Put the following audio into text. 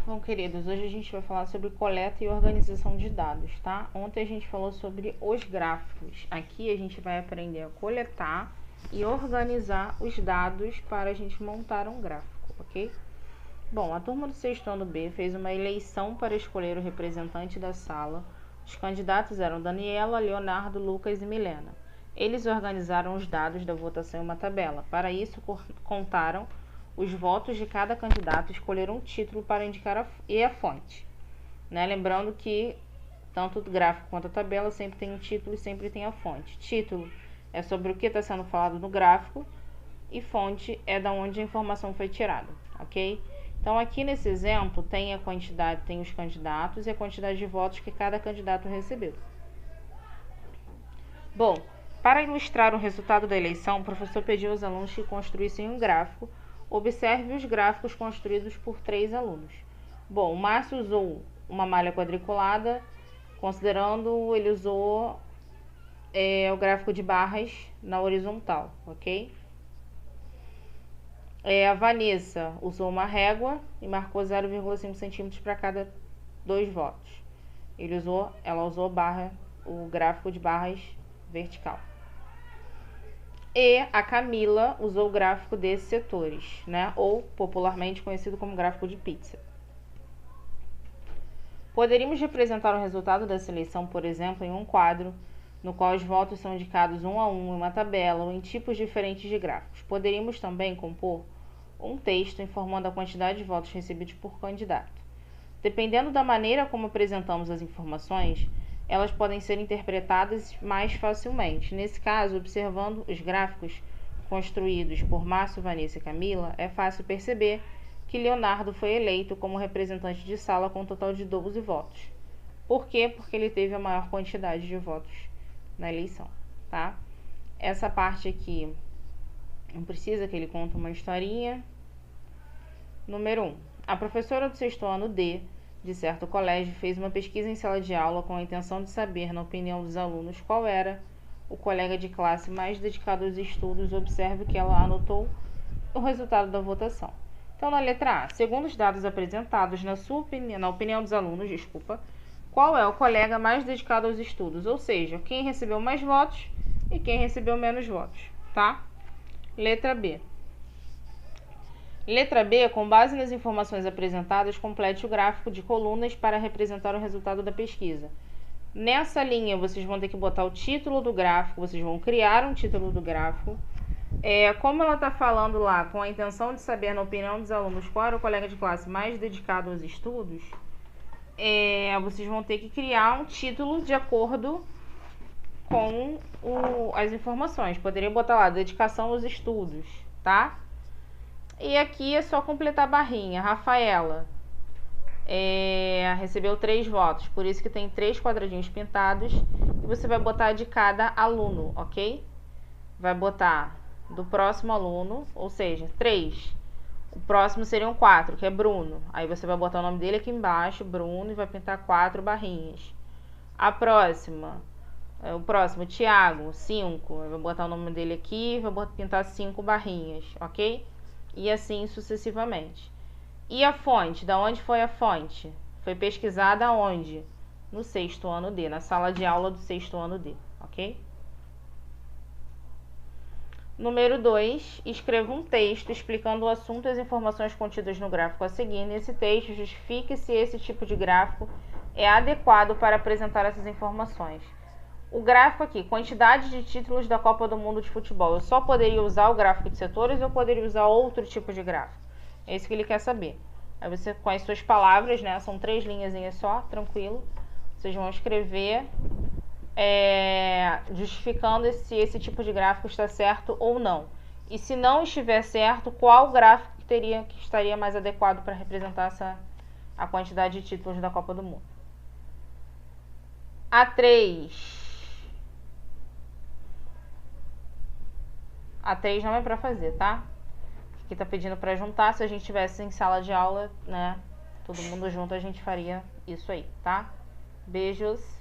bom, queridos? Hoje a gente vai falar sobre coleta e organização de dados, tá? Ontem a gente falou sobre os gráficos. Aqui a gente vai aprender a coletar e organizar os dados para a gente montar um gráfico, ok? Bom, a turma do sexto ano B fez uma eleição para escolher o representante da sala. Os candidatos eram Daniela, Leonardo, Lucas e Milena. Eles organizaram os dados da votação em uma tabela. Para isso, contaram os votos de cada candidato, escolheram um título para indicar a fonte. Né? Lembrando que tanto o gráfico quanto a tabela sempre tem um título e sempre tem a fonte. Título é sobre o que está sendo falado no gráfico e fonte é da onde a informação foi tirada, ok? Então aqui nesse exemplo tem a quantidade, tem os candidatos e a quantidade de votos que cada candidato recebeu. Bom, para ilustrar o resultado da eleição, o professor pediu aos alunos que construíssem um gráfico. Observe os gráficos construídos por 3 alunos. Bom, o Márcio usou uma malha quadriculada, considerando ele usou o gráfico de barras na horizontal, ok? A Vanessa usou uma régua e marcou 0,5 centímetros para cada 2 votos. Ela usou o gráfico de barras vertical. E a Camila usou o gráfico desses setores, né? Ou popularmente conhecido como gráfico de pizza. Poderíamos representar o resultado dessa eleição, por exemplo, em um quadro, no qual os votos são indicados um a um em uma tabela ou em tipos diferentes de gráficos. Poderíamos também compor um texto informando a quantidade de votos recebidos por candidato. Dependendo da maneira como apresentamos as informações, elas podem ser interpretadas mais facilmente. Nesse caso, observando os gráficos construídos por Márcio, Vanessa e Camila, é fácil perceber que Leonardo foi eleito como representante de sala com um total de 12 votos. Por quê? Porque ele teve a maior quantidade de votos na eleição, tá? Essa parte aqui não precisa, que ele conta uma historinha. Número 1. A professora do sexto ano D de certo colégio fez uma pesquisa em sala de aula com a intenção de saber, na opinião dos alunos, qual era o colega de classe mais dedicado aos estudos. Observe que ela anotou o resultado da votação. Então, na letra A, segundo os dados apresentados, na opinião dos alunos, qual é o colega mais dedicado aos estudos? Ou seja, quem recebeu mais votos e quem recebeu menos votos, tá? Letra B. Letra B, com base nas informações apresentadas, complete o gráfico de colunas para representar o resultado da pesquisa. Nessa linha, vocês vão ter que botar o título do gráfico, vocês vão criar um título do gráfico. Como ela está falando lá, com a intenção de saber, na opinião dos alunos, qual era o colega de classe mais dedicado aos estudos, vocês vão ter que criar um título de acordo com as informações. Poderia botar lá, dedicação aos estudos, tá? E aqui é só completar a barrinha. Rafaela recebeu 3 votos, por isso que tem 3 quadradinhos pintados. E você vai botar de cada aluno, ok? Vai botar do próximo aluno, ou seja, 3. O próximo seriam 4, que é Bruno. Aí você vai botar o nome dele aqui embaixo, Bruno, e vai pintar 4 barrinhas. O próximo, Tiago, 5. Eu vou botar o nome dele aqui e vou pintar 5 barrinhas, ok? E assim sucessivamente. E a fonte? Da onde foi a fonte? Foi pesquisada onde? No sexto ano D, na sala de aula do sexto ano D, ok? Número 2, escreva um texto explicando o assunto e as informações contidas no gráfico a seguir. Nesse texto, justifique se esse tipo de gráfico é adequado para apresentar essas informações. O gráfico aqui, quantidade de títulos da Copa do Mundo de Futebol. Eu só poderia usar o gráfico de setores ou poderia usar outro tipo de gráfico? É isso que ele quer saber. Aí você, com as suas palavras, né? São 3 linhazinhas só, tranquilo. Vocês vão escrever justificando se esse tipo de gráfico está certo ou não. E se não estiver certo, qual gráfico que estaria mais adequado para representar a quantidade de títulos da Copa do Mundo. A3 não é para fazer, tá? Aqui tá pedindo para juntar. Se a gente tivesse em sala de aula, né, todo mundo junto, a gente faria isso aí, tá? Beijos.